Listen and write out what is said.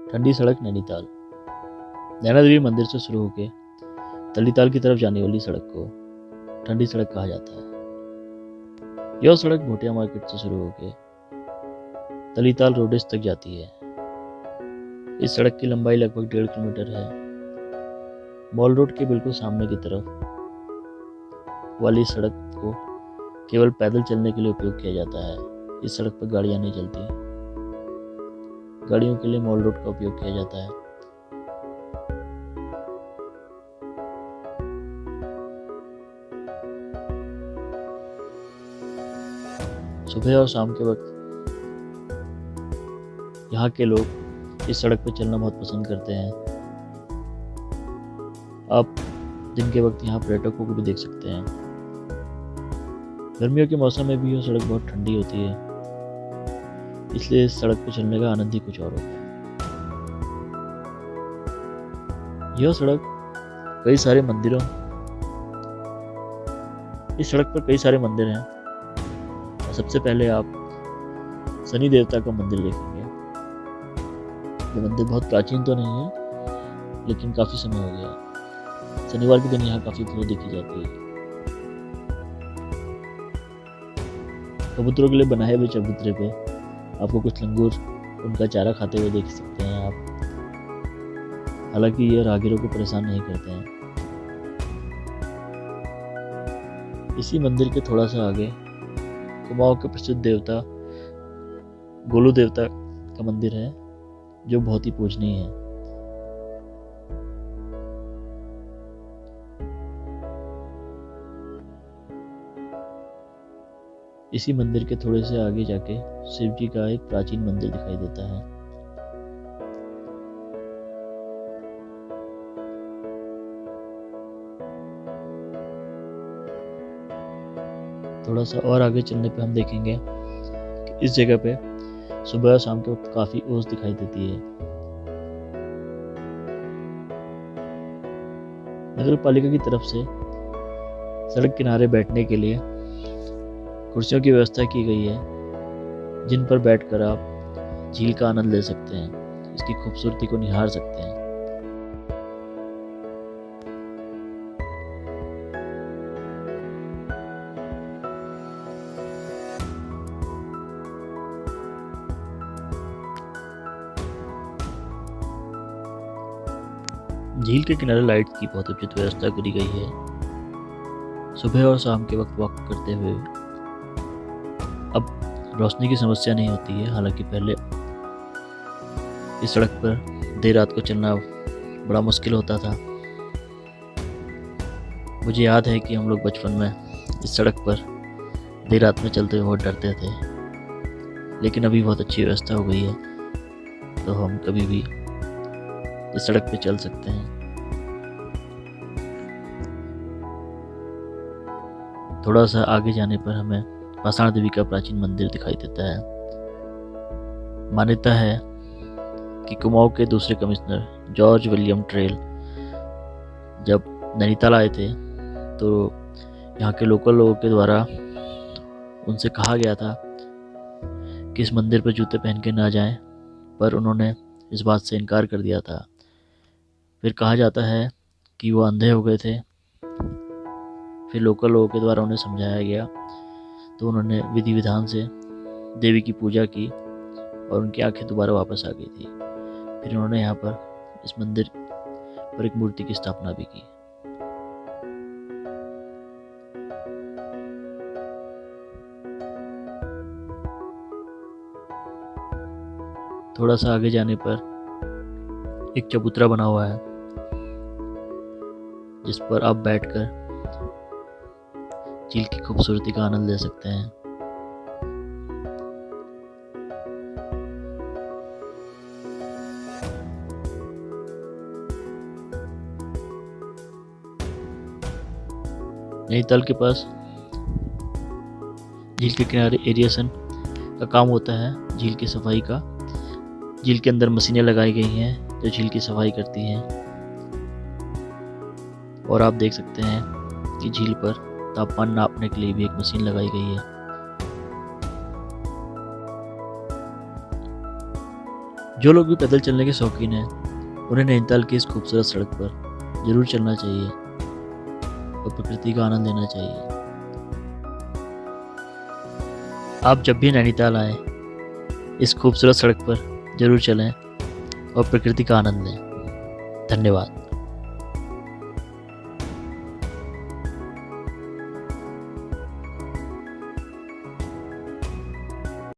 ठंडी सड़क नैनीताल। नैना देवी मंदिर से शुरू होकर तलीताल की तरफ जाने वाली सड़क को ठंडी सड़क कहा जाता है। यह सड़क भोटिया मार्केट से शुरू होकर तलीताल रोडेज तक जाती है। इस सड़क की लंबाई लगभग 1.5 किलोमीटर है। मॉल रोड के बिल्कुल सामने की तरफ वाली सड़क को केवल पैदल चलने के लिए उपयोग किया जाता है। इस सड़क पर गाड़ियां नहीं चलती। गाड़ियों के लिए मॉल रोड का उपयोग किया जाता है। सुबह और शाम के वक्त यहाँ के लोग इस सड़क पर चलना बहुत पसंद करते हैं। आप दिन के वक्त यहाँ पर्यटकों को भी देख सकते हैं। गर्मियों के मौसम में भी यह सड़क बहुत ठंडी होती है, इसलिए इस सड़क पर चलने का आनंद ही कुछ और होता है। यह सड़क कई सारे मंदिरों इस सड़क पर कई सारे मंदिर हैं। सबसे पहले आप शनि देवता का मंदिर देखेंगे। ये मंदिर बहुत प्राचीन तो नहीं है, लेकिन काफी समय हो गया। शनिवार के दिन यहाँ काफी भीड़ देखी जाती है। कबूतरों के लिए बनाए हुए चबूतरे पे आपको कुछ लंगूर उनका चारा खाते हुए देख सकते हैं आप। हालांकि ये राहगीरों को परेशान नहीं करते हैं। इसी मंदिर के थोड़ा सा आगे कुमाऊं के प्रसिद्ध देवता गोलू देवता का मंदिर है, जो बहुत ही पूजनीय है। इसी मंदिर के थोड़े से आगे जाके शिव जी का एक प्राचीन मंदिर दिखाई देता है। थोड़ा सा और आगे चलने पे हम देखेंगे कि इस जगह पे सुबह और शाम के वक्त काफी ओस दिखाई देती है। नगर पालिका की तरफ से सड़क किनारे बैठने के लिए कुर्सियों की व्यवस्था की गई है, जिन पर बैठकर आप झील का आनंद ले सकते हैं, इसकी खूबसूरती को निहार सकते हैं। झील के किनारे लाइट की बहुत उचित व्यवस्था करी गई है। सुबह और शाम के वक्त वॉक करते हुए अब रोशनी की समस्या नहीं होती है। हालांकि पहले इस सड़क पर देर रात को चलना बड़ा मुश्किल होता था। मुझे याद है कि हम लोग बचपन में इस सड़क पर देर रात में चलते हुए बहुत डरते थे, लेकिन अभी बहुत अच्छी व्यवस्था हो गई है, तो हम कभी भी इस सड़क पे चल सकते हैं। थोड़ा सा आगे जाने पर हमें पाषाण देवी का प्राचीन मंदिर दिखाई देता है। मान्यता है कि कुमाऊं के दूसरे कमिश्नर जॉर्ज विलियम ट्रेल जब नैनीताल आए थे, तो यहाँ के लोकल लोगों के द्वारा उनसे कहा गया था कि इस मंदिर पर जूते पहन के ना जाएं, पर उन्होंने इस बात से इनकार कर दिया था। फिर कहा जाता है कि वो अंधे हो गए थे। फिर लोकल लोगों के द्वारा उन्हें समझाया गया, तो उन्होंने विधि विधान से देवी की पूजा की और उनकी आंखें दोबारा वापस आ गई थी। फिर उन्होंने यहाँ पर इस मंदिर पर एक मूर्ति की स्थापना भी की। थोड़ा सा आगे जाने पर एक चबूतरा बना हुआ है, जिस पर आप बैठकर झील की खूबसूरती का आनंद ले सकते हैं। नैनीताल के पास झील के किनारे एरिएशन का काम होता है, झील की सफाई का। झील के अंदर मशीनें लगाई गई हैं जो झील की सफाई करती हैं, और आप देख सकते हैं कि झील पर तापमान नापने के लिए भी एक मशीन लगाई गई है। जो लोग भी पैदल चलने के शौकीन हैं उन्हें नैनीताल की इस खूबसूरत सड़क पर ज़रूर चलना चाहिए और प्रकृति का आनंद लेना चाहिए। आप जब भी नैनीताल आएँ इस खूबसूरत सड़क पर ज़रूर चलें और प्रकृति का आनंद लें। धन्यवाद।